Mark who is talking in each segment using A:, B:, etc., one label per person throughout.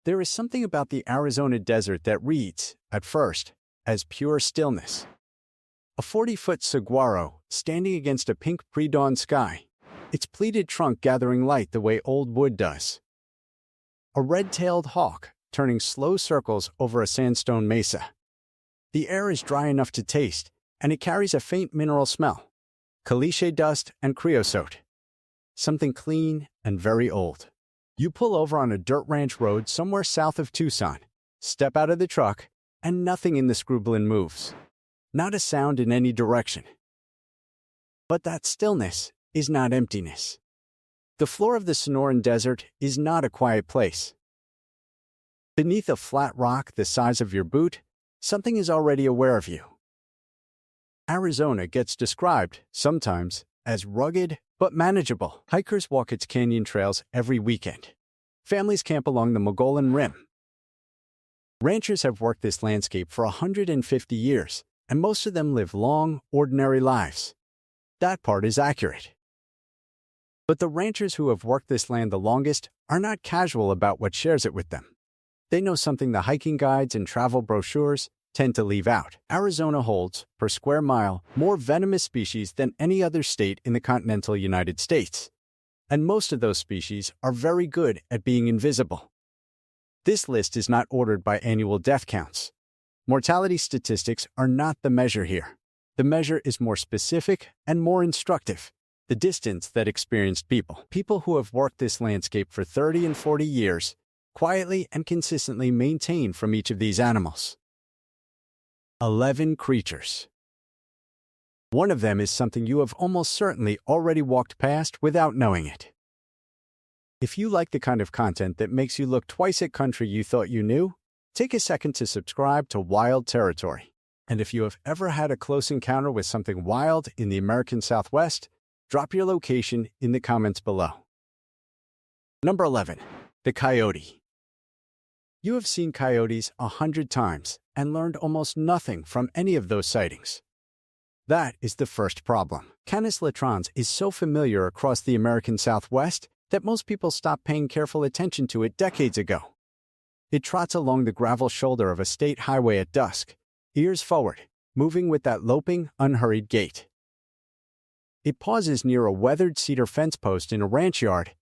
A: There is something about the Arizona desert that reads, at first, as pure stillness. A 40-foot saguaro standing against a pink pre-dawn sky, its pleated trunk gathering light the way old wood does. A red-tailed hawk turning slow circles over a sandstone mesa. The air is dry enough to taste, and it carries a faint mineral smell, caliche dust and creosote. Something clean and very old. You pull over on a dirt ranch road somewhere south of Tucson, step out of the truck, and nothing in the Scrubland moves. Not a sound in any direction. But that stillness is not emptiness. The floor of the Sonoran Desert is not a quiet place. Beneath a flat rock the size of your boot, something is already aware of you. Arizona gets described, sometimes, as rugged but manageable. Hikers walk its canyon trails every weekend. Families camp along the Mogollon Rim. Ranchers have worked this landscape for 150 years, and most of them live long, ordinary lives. That part is accurate. But the ranchers who have worked this land the longest are not casual about what shares it with them. They know something the hiking guides and travel brochures tend to leave out. Arizona holds, per square mile, more venomous species than any other state in the continental United States. And most of those species are very good at being invisible. This list is not ordered by annual death counts. Mortality statistics are not the measure here. The measure is more specific and more instructive. The distance that experienced people who have worked this landscape for 30 and 40 years, quietly and consistently maintain from each of these animals. 11 creatures. One of them is something you have almost certainly already walked past without knowing it. If you like the kind of content that makes you look twice at country you thought you knew, take a second to subscribe to Wild Territory. And if you have ever had a close encounter with something wild in the American Southwest, drop your location in the comments below. Number 11. The coyote. You have seen coyotes 100 times and learned almost nothing from any of those sightings. That is the first problem. Canis latrans is so familiar across the American Southwest that most people stopped paying careful attention to it decades ago. It trots along the gravel shoulder of a state highway at dusk, ears forward, moving with that loping, unhurried gait. It pauses near a weathered cedar fence post in a ranch yard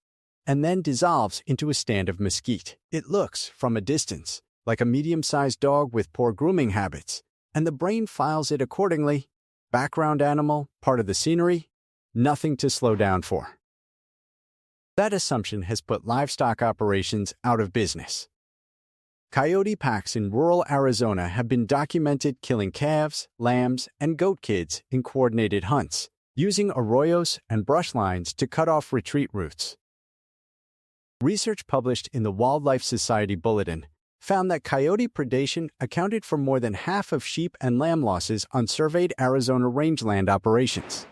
A: and then dissolves into a stand of mesquite. It looks, from a distance, like a medium-sized dog with poor grooming habits, and the brain files it accordingly. Background animal, part of the scenery, nothing to slow down for. That assumption has put livestock operations out of business. Coyote packs in rural Arizona have been documented killing calves, lambs, and goat kids in coordinated hunts, using arroyos and brush lines to cut off retreat routes. Research published in the Wildlife Society Bulletin found that coyote predation accounted for more than half of sheep and lamb losses on surveyed Arizona rangeland operations.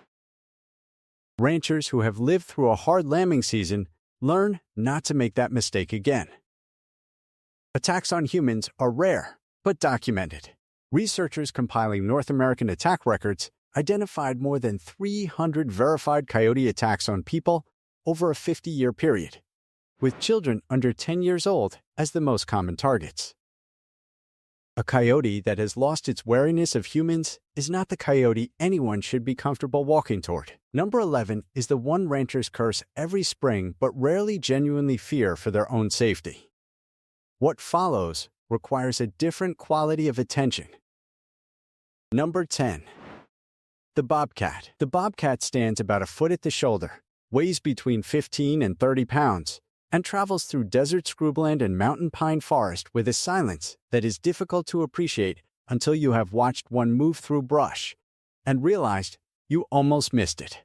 A: Ranchers who have lived through a hard lambing season learn not to make that mistake again. Attacks on humans are rare, but documented. Researchers compiling North American attack records identified more than 300 verified coyote attacks on people over a 50-year period, with children under 10 years old as the most common targets. A coyote that has lost its wariness of humans is not the coyote anyone should be comfortable walking toward. Number 11 is the one ranchers curse every spring but rarely genuinely fear for their own safety. What follows requires a different quality of attention. Number 10. The bobcat. The bobcat stands about a foot at the shoulder, weighs between 15 and 30 pounds, and travels through desert scrubland and mountain pine forest with a silence that is difficult to appreciate until you have watched one move through brush and realized you almost missed it.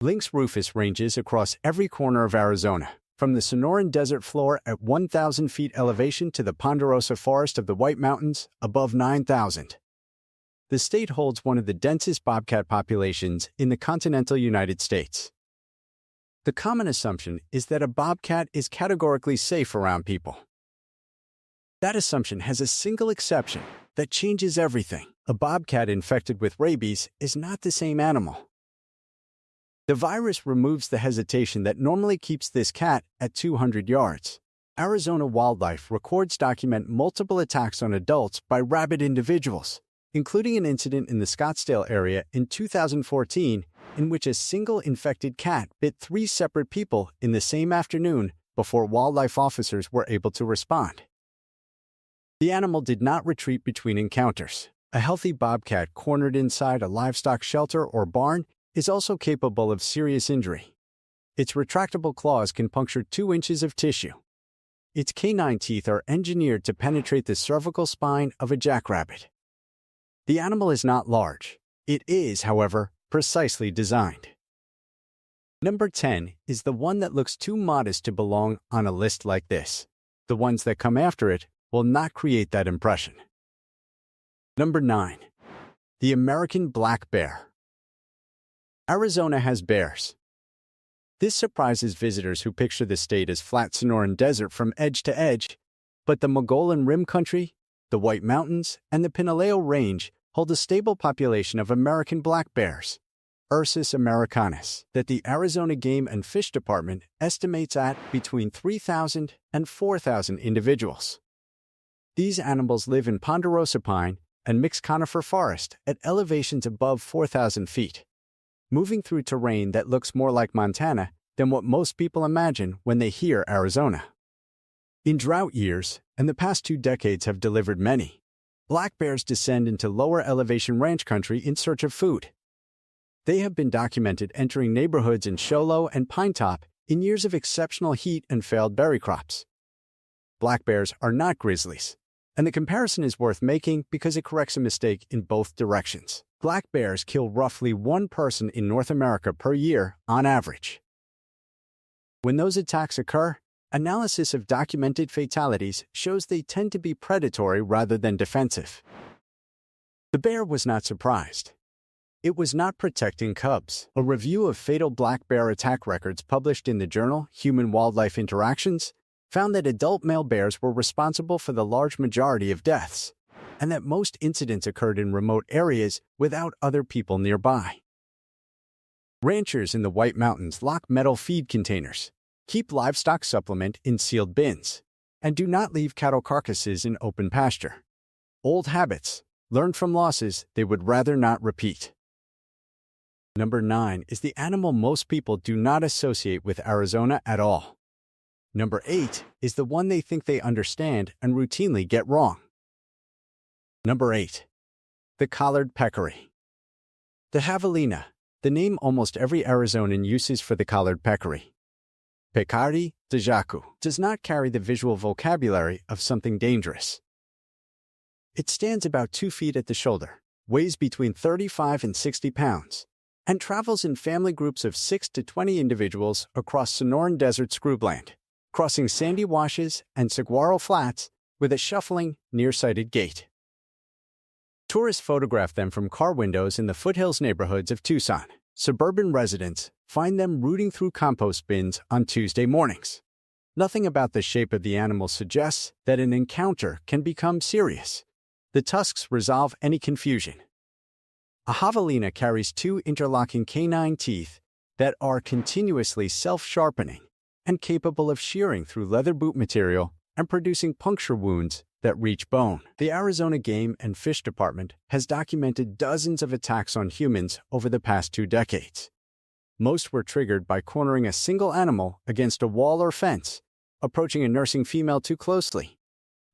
A: Lynx rufus ranges across every corner of Arizona, from the Sonoran Desert floor at 1,000 feet elevation to the ponderosa forest of the White Mountains above 9,000. The state holds one of the densest bobcat populations in the continental United States. The common assumption is that a bobcat is categorically safe around people. That assumption has a single exception that changes everything. A bobcat infected with rabies is not the same animal. The virus removes the hesitation that normally keeps this cat at 200 yards. Arizona wildlife records document multiple attacks on adults by rabid individuals, including an incident in the Scottsdale area in 2014 in which a single infected cat bit 3 separate people in the same afternoon before wildlife officers were able to respond. The animal did not retreat between encounters. A healthy bobcat cornered inside a livestock shelter or barn is also capable of serious injury. Its retractable claws can puncture 2 inches of tissue. Its canine teeth are engineered to penetrate the cervical spine of a jackrabbit. The animal is not large. It is, however, precisely designed. Number 10 is the one that looks too modest to belong on a list like this. The ones that come after it will not create that impression. Number 9. The American black bear. Arizona has bears. This surprises visitors who picture the state as flat Sonoran desert from edge to edge, but the Mogollon Rim Country, the White Mountains, and the Pinaleo Range hold a stable population of American black bears, Ursus americanus, that the Arizona Game and Fish Department estimates at between 3,000 and 4,000 individuals. These animals live in ponderosa pine and mixed conifer forest at elevations above 4,000 feet, moving through terrain that looks more like Montana than what most people imagine when they hear Arizona. In drought years, and the past 2 decades have delivered many, black bears descend into lower elevation ranch country in search of food. They have been documented entering neighborhoods in Show Low and Pine Top in years of exceptional heat and failed berry crops. Black bears are not grizzlies, and the comparison is worth making because it corrects a mistake in both directions. Black bears kill roughly 1 person in North America per year on average. When those attacks occur, analysis of documented fatalities shows they tend to be predatory rather than defensive. The bear was not surprised. It was not protecting cubs. A review of fatal black bear attack records published in the journal Human-Wildlife Interactions found that adult male bears were responsible for the large majority of deaths, and that most incidents occurred in remote areas without other people nearby. Ranchers in the White Mountains lock metal feed containers, keep livestock supplement in sealed bins, and do not leave cattle carcasses in open pasture. Old habits, learned from losses they would rather not repeat. Number 9 is the animal most people do not associate with Arizona at all. Number 8 is the one they think they understand and routinely get wrong. Number 8. The collared peccary. The javelina, the name almost every Arizonan uses for the collared peccary. Peccari de jacu does not carry the visual vocabulary of something dangerous. It stands about 2 feet at the shoulder, weighs between 35 and 60 pounds, and travels in family groups of 6 to 20 individuals across Sonoran Desert scrubland, crossing sandy washes and saguaro flats with a shuffling, nearsighted gait. Tourists photograph them from car windows in the foothills neighborhoods of Tucson. Suburban residents find them rooting through compost bins on Tuesday mornings. Nothing about the shape of the animal suggests that an encounter can become serious. The tusks resolve any confusion. A javelina carries 2 interlocking canine teeth that are continuously self-sharpening and capable of shearing through leather boot material and producing puncture wounds that reach bone. The Arizona Game and Fish Department has documented dozens of attacks on humans over the past 2 decades. Most were triggered by cornering a single animal against a wall or fence, approaching a nursing female too closely,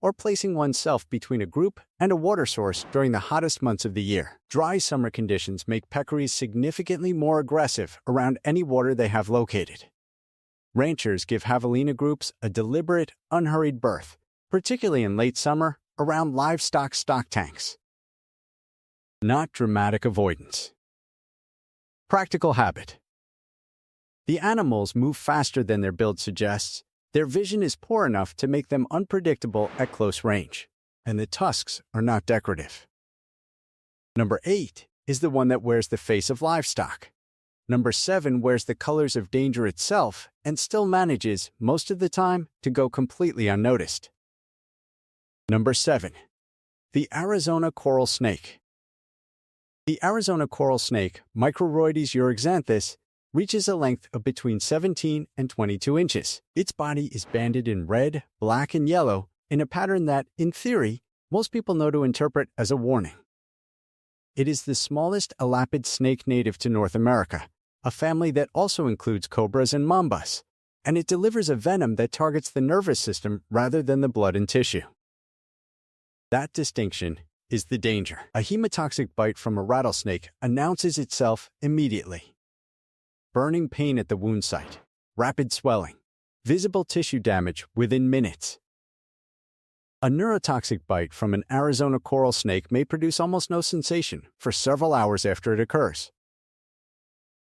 A: or placing oneself between a group and a water source during the hottest months of the year. Dry summer conditions make peccaries significantly more aggressive around any water they have located. Ranchers give javelina groups a deliberate, unhurried birth, particularly in late summer around livestock stock tanks. Not dramatic avoidance. Practical habit. The animals move faster than their build suggests. Their vision is poor enough to make them unpredictable at close range, and the tusks are not decorative. Number 8 is the one that wears the face of livestock. Number 7 wears the colors of danger itself and still manages, most of the time, to go completely unnoticed. Number 7. The Arizona coral snake. The Arizona coral snake, Microroides euryxanthus, reaches a length of between 17 and 22 inches. Its body is banded in red, black, and yellow in a pattern that, in theory, most people know to interpret as a warning. It is the smallest elapid snake native to North America, a family that also includes cobras and mambas, and it delivers a venom that targets the nervous system rather than the blood and tissue. That distinction is the danger. A hemotoxic bite from a rattlesnake announces itself immediately. Burning pain at the wound site, rapid swelling, visible tissue damage within minutes. A neurotoxic bite from an Arizona coral snake may produce almost no sensation for several hours after it occurs.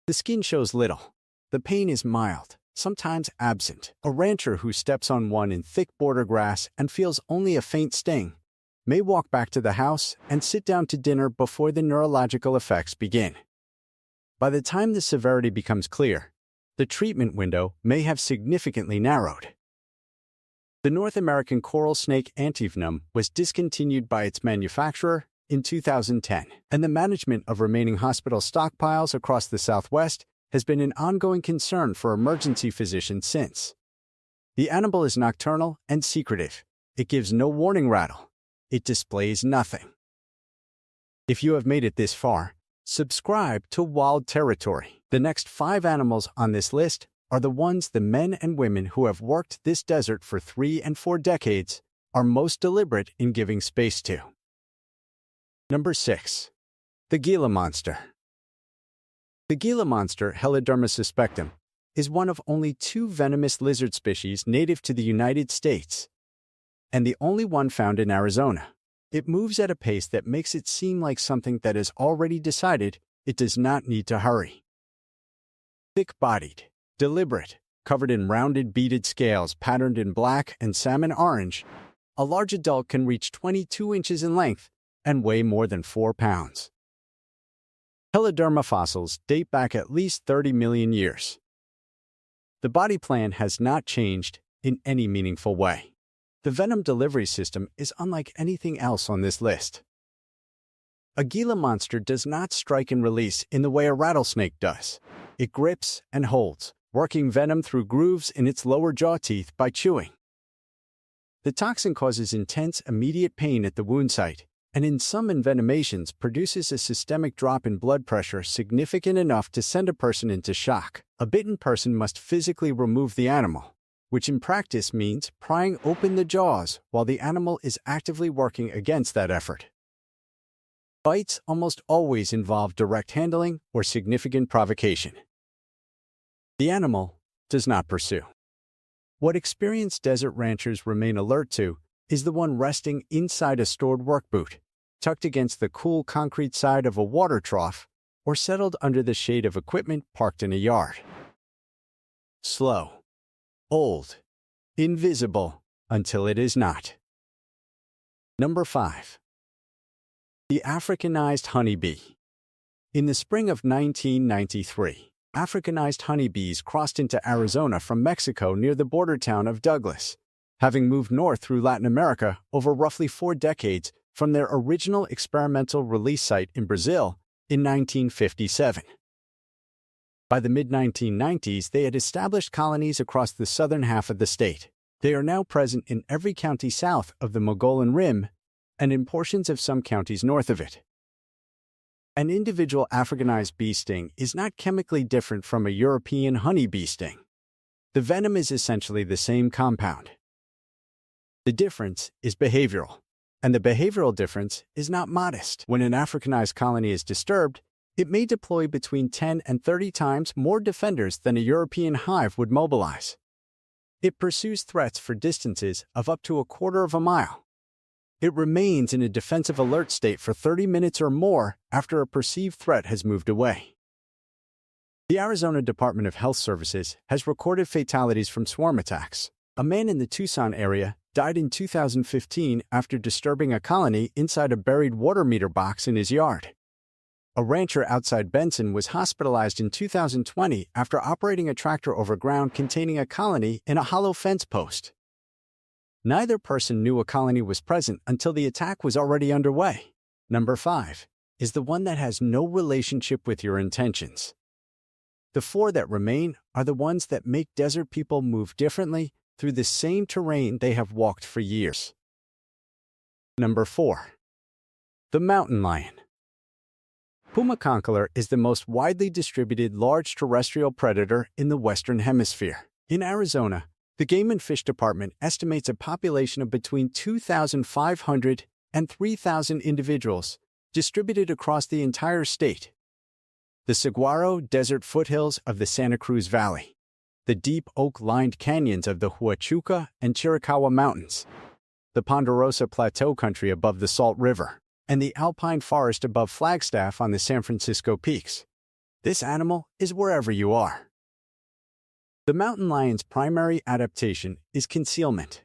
A: The skin shows little. The pain is mild, sometimes absent. A rancher who steps on one in thick border grass and feels only a faint sting may walk back to the house and sit down to dinner before the neurological effects begin. By the time the severity becomes clear, the treatment window may have significantly narrowed. The North American coral snake antivenom was discontinued by its manufacturer in 2010, and the management of remaining hospital stockpiles across the Southwest has been an ongoing concern for emergency physicians since. The animal is nocturnal and secretive. It gives no warning rattle. It displays nothing. If you have made it this far, subscribe to Wild Territory. The next 5 animals on this list are the ones the men and women who have worked this desert for 3 and 4 decades are most deliberate in giving space to. Number 6. The Gila monster. The Gila monster, Heliderma suspectum, is one of only 2 venomous lizard species native to the United States, and the only one found in Arizona. It moves at a pace that makes it seem like something that has already decided it does not need to hurry. Thick-bodied, deliberate, covered in rounded beaded scales patterned in black and salmon orange, a large adult can reach 22 inches in length and weigh more than 4 pounds. Heliderma fossils date back at least 30 million years. The body plan has not changed in any meaningful way. The venom delivery system is unlike anything else on this list. A Gila monster does not strike and release in the way a rattlesnake does. It grips and holds, working venom through grooves in its lower jaw teeth by chewing. The toxin causes intense, immediate pain at the wound site, and in some envenomations produces a systemic drop in blood pressure significant enough to send a person into shock. A bitten person must physically remove the animal, which in practice means prying open the jaws while the animal is actively working against that effort. Bites almost always involve direct handling or significant provocation. The animal does not pursue. What experienced desert ranchers remain alert to is the one resting inside a stored work boot, tucked against the cool concrete side of a water trough, or settled under the shade of equipment parked in a yard. Slow, old, invisible, until it is not. Number 5. The Africanized honeybee. In the spring of 1993, Africanized honeybees crossed into Arizona from Mexico near the border town of Douglas, having moved north through Latin America over roughly 4 decades from their original experimental release site in Brazil in 1957. By the mid-1990s, they had established colonies across the southern half of the state. They are now present in every county south of the Mogollon Rim and in portions of some counties north of it. An individual Africanized bee sting is not chemically different from a European honeybee sting. The venom is essentially the same compound. The difference is behavioral, and the behavioral difference is not modest. When an Africanized colony is disturbed, it may deploy between 10 and 30 times more defenders than a European hive would mobilize. It pursues threats for distances of up to 1/4 of a mile. It remains in a defensive alert state for 30 minutes or more after a perceived threat has moved away. The Arizona Department of Health Services has recorded fatalities from swarm attacks. A man in the Tucson area died in 2015 after disturbing a colony inside a buried water meter box in his yard. A rancher outside Benson was hospitalized in 2020 after operating a tractor over ground containing a colony in a hollow fence post. Neither person knew a colony was present until the attack was already underway. Number 5 is the one that has no relationship with your intentions. The 4 that remain are the ones that make desert people move differently through the same terrain they have walked for years. Number 4. The mountain lion. Puma concolor is the most widely distributed large terrestrial predator in the Western Hemisphere. In Arizona, the Game and Fish Department estimates a population of between 2,500 and 3,000 individuals distributed across the entire state. The saguaro desert foothills of the Santa Cruz Valley, the deep oak-lined canyons of the Huachuca and Chiricahua Mountains, the Ponderosa Plateau country above the Salt River, and the alpine forest above Flagstaff on the San Francisco Peaks. This animal is wherever you are. The mountain lion's primary adaptation is concealment.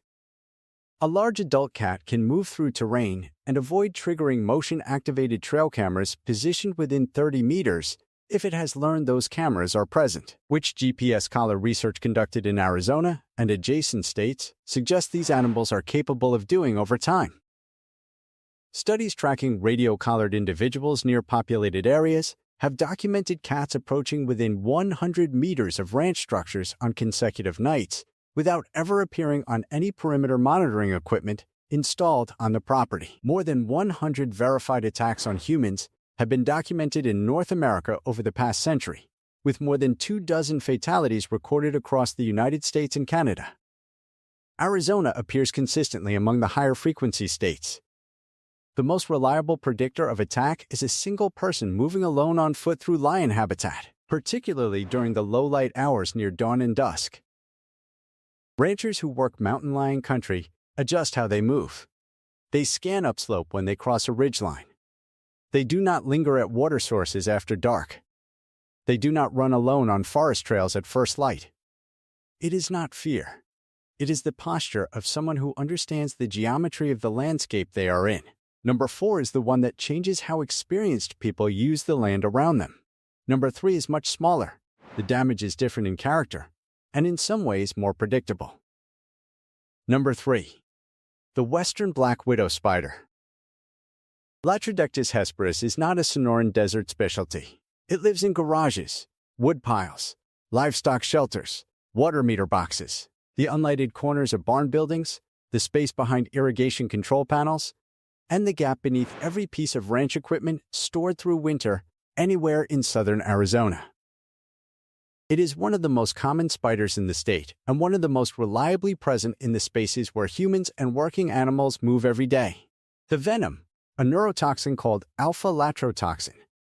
A: A large adult cat can move through terrain and avoid triggering motion-activated trail cameras positioned within 30 meters if it has learned those cameras are present, which GPS collar research conducted in Arizona and adjacent states suggests these animals are capable of doing over time. Studies tracking radio-collared individuals near populated areas have documented cats approaching within 100 meters of ranch structures on consecutive nights without ever appearing on any perimeter monitoring equipment installed on the property. More than 100 verified attacks on humans have been documented in North America over the past century, with more than 24 fatalities recorded across the United States and Canada. Arizona appears consistently among the higher frequency states. The most reliable predictor of attack is a single person moving alone on foot through lion habitat, particularly during the low-light hours near dawn and dusk. Ranchers who work mountain lion country adjust how they move. They scan upslope when they cross a ridgeline. They do not linger at water sources after dark. They do not run alone on forest trails at first light. It is not fear. It is the posture of someone who understands the geometry of the landscape they are in. Number 4 is the one that changes how experienced people use the land around them. Number 3 is much smaller. The damage is different in character, and in some ways more predictable. Number 3. The Western Black Widow Spider. Latrodectus hesperus is not a Sonoran desert specialty. It lives in garages, wood piles, livestock shelters, water meter boxes, the unlighted corners of barn buildings, the space behind irrigation control panels, and the gap beneath every piece of ranch equipment stored through winter anywhere in southern Arizona. It is one of the most common spiders in the state and one of the most reliably present in the spaces where humans and working animals move every day. The venom, a neurotoxin called alpha-latrotoxin,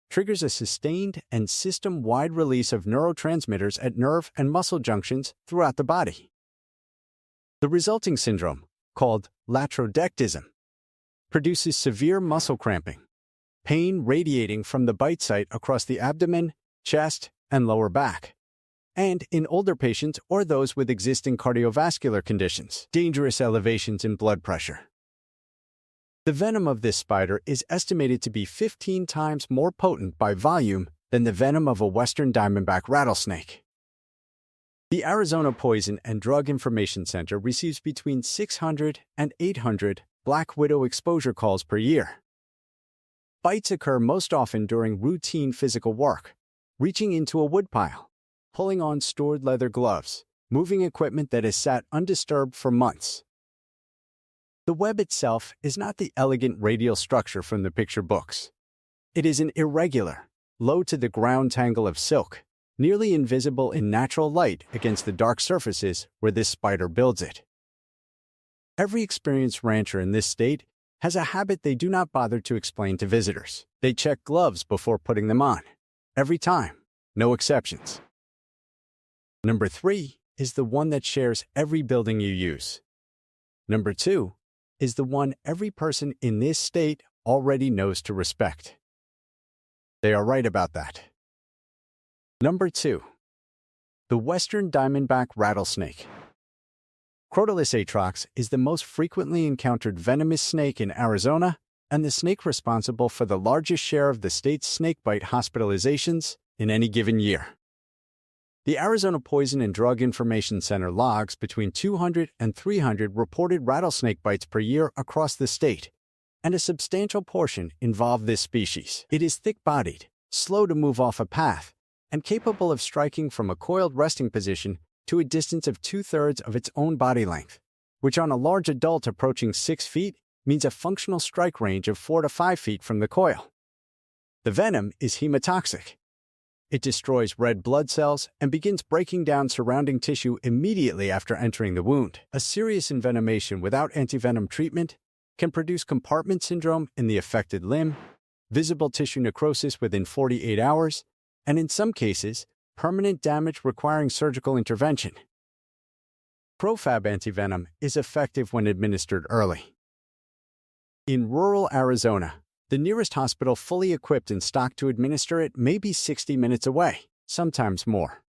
A: triggers a sustained and system-wide release of neurotransmitters at nerve and muscle junctions throughout the body. The resulting syndrome, called latrodectism, produces severe muscle cramping, pain radiating from the bite site across the abdomen, chest, and lower back, and in older patients or those with existing cardiovascular conditions, dangerous elevations in blood pressure. The venom of this spider is estimated to be 15 times more potent by volume than the venom of a western diamondback rattlesnake. The Arizona Poison and Drug Information Center receives between 600 and 800 black widow exposure calls per year. Bites occur most often during routine physical work, reaching into a woodpile, pulling on stored leather gloves, moving equipment that has sat undisturbed for months. The web itself is not the elegant radial structure from the picture books. It is an irregular, low-to-the-ground tangle of silk, nearly invisible in natural light against the dark surfaces where this spider builds it. Every experienced rancher in this state has a habit they do not bother to explain to visitors. They check gloves before putting them on. Every time, no exceptions. Number 3 is the one that shares every building you use. Number 2 is the one every person in this state already knows to respect. They are right about that. Number 2. The Western Diamondback Rattlesnake. Crotalus atrox is the most frequently encountered venomous snake in Arizona and the snake responsible for the largest share of the state's snakebite hospitalizations in any given year. The Arizona Poison and Drug Information Center logs between 200 and 300 reported rattlesnake bites per year across the state, and a substantial portion involve this species. It is thick-bodied, slow to move off a path, and capable of striking from a coiled resting position to a distance of 2/3 of its own body length, which on a large adult approaching 6 feet means a functional strike range of 4 to 5 feet from the coil. The venom is hemotoxic. It destroys red blood cells and begins breaking down surrounding tissue immediately after entering the wound. A serious envenomation without antivenom treatment can produce compartment syndrome in the affected limb, visible tissue necrosis within 48 hours, and in some cases, permanent damage requiring surgical intervention. Profab antivenom is effective when administered early. In rural Arizona, the nearest hospital fully equipped and stocked to administer it may be 60 minutes away, sometimes more.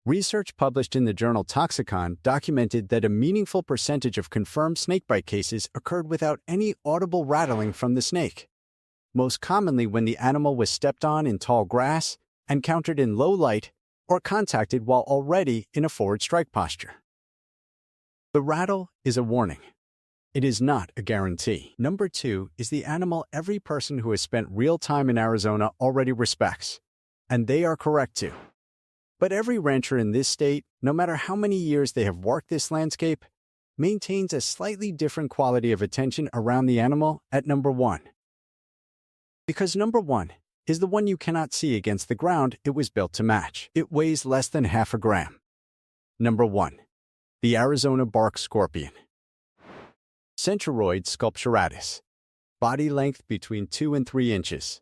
A: Research published in the journal Toxicon documented that a meaningful percentage of confirmed snakebite cases occurred without any audible rattling from the snake, most commonly when the animal was stepped on in tall grass, encountered in low light, or contacted while already in a forward strike posture. The rattle is a warning. It is not a guarantee. Number 2 is the animal every person who has spent real time in Arizona already respects, and they are correct to. But every rancher in this state, no matter how many years they have worked this landscape, maintains a slightly different quality of attention around the animal at number 1. Because number 1 is the one you cannot see against the ground it was built to match. It weighs less than half a gram. Number 1. The Arizona bark scorpion. Centauroid sculpturatus. Body length between 2 and 3 inches.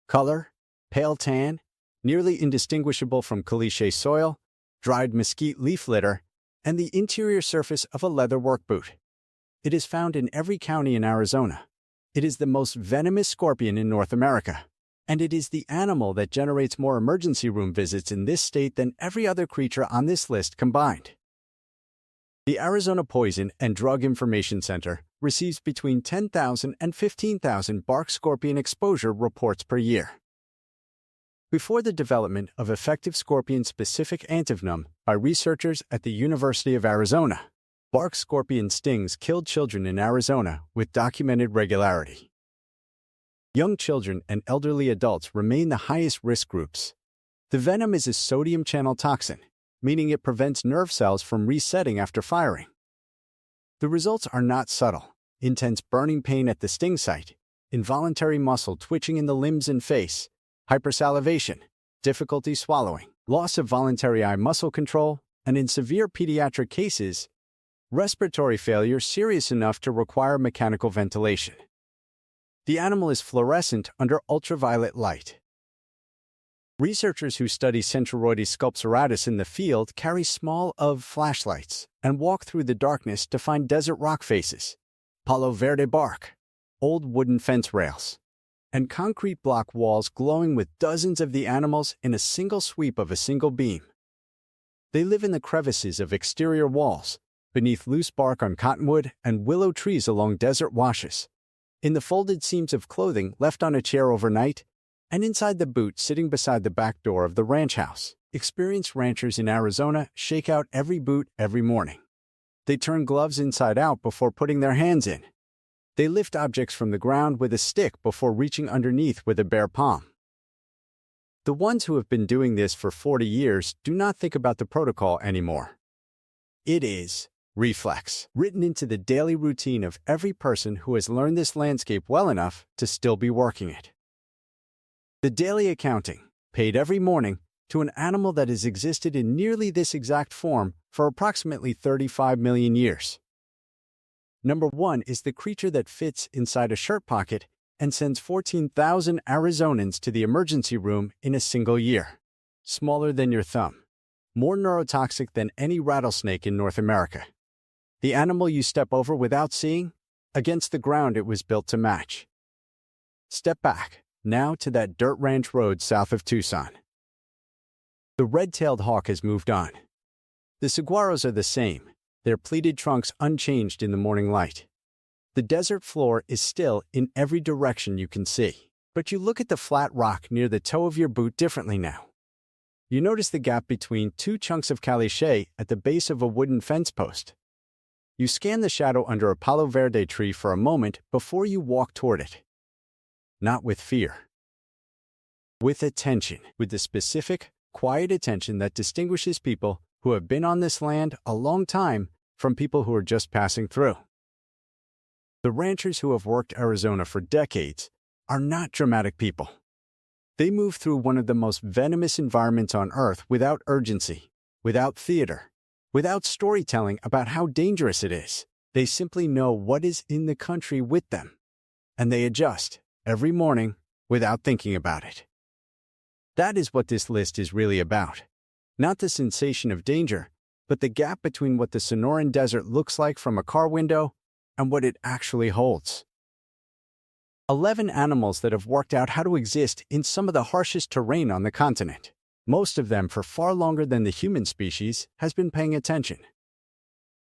A: Color: pale tan, nearly indistinguishable from caliche soil, dried mesquite leaf litter, and the interior surface of a leather work boot. It is found in every county in Arizona. It is the most venomous scorpion in North America, and it is the animal that generates more emergency room visits in this state than every other creature on this list combined. The Arizona Poison and Drug Information Center receives between 10,000 and 15,000 bark scorpion exposure reports per year. Before the development of effective scorpion-specific antivenom by researchers at the University of Arizona, bark scorpion stings killed children in Arizona with documented regularity. Young children and elderly adults remain the highest risk groups. The venom is a sodium channel toxin, meaning it prevents nerve cells from resetting after firing. The results are not subtle: intense burning pain at the sting site, involuntary muscle twitching in the limbs and face, hypersalivation, difficulty swallowing, loss of voluntary eye muscle control, and in severe pediatric cases, respiratory failure serious enough to require mechanical ventilation. The animal is fluorescent under ultraviolet light. Researchers who study Centauroides sculpturatus in the field carry small flashlights and walk through the darkness to find desert rock faces, palo verde bark, old wooden fence rails, and concrete block walls glowing with dozens of the animals in a single sweep of a single beam. They live in the crevices of exterior walls, beneath loose bark on cottonwood and willow trees along desert washes, in the folded seams of clothing left on a chair overnight, and inside the boot sitting beside the back door of the ranch house. Experienced ranchers in Arizona shake out every boot every morning. They turn gloves inside out before putting their hands in. They lift objects from the ground with a stick before reaching underneath with a bare palm. The ones who have been doing this for 40 years do not think about the protocol anymore. It is reflex, written into the daily routine of every person who has learned this landscape well enough to still be working it. The daily accounting, paid every morning, to an animal that has existed in nearly this exact form for approximately 35 million years. Number 1 is the creature that fits inside a shirt pocket and sends 14,000 Arizonans to the emergency room in a single year. Smaller than your thumb. More neurotoxic than any rattlesnake in North America. The animal you step over without seeing, against the ground it was built to match. Step back, now to that dirt ranch road south of Tucson. The red-tailed hawk has moved on. The saguaros are the same, their pleated trunks unchanged in the morning light. The desert floor is still in every direction you can see, but you look at the flat rock near the toe of your boot differently now. You notice the gap between 2 chunks of caliche at the base of a wooden fence post. You scan the shadow under a palo verde tree for a moment before you walk toward it. Not with fear. with attention, with the specific, quiet attention that distinguishes people who have been on this land a long time from people who are just passing through. The ranchers who have worked Arizona for decades are not dramatic people. They move through one of the most venomous environments on Earth without urgency, without theater, without storytelling about how dangerous it is. They simply know what is in the country with them, and they adjust every morning without thinking about it. That is what this list is really about. Not the sensation of danger, but the gap between what the Sonoran Desert looks like from a car window and what it actually holds. 11 animals that have worked out how to exist in some of the harshest terrain on the continent. Most of them for far longer than the human species has been paying attention.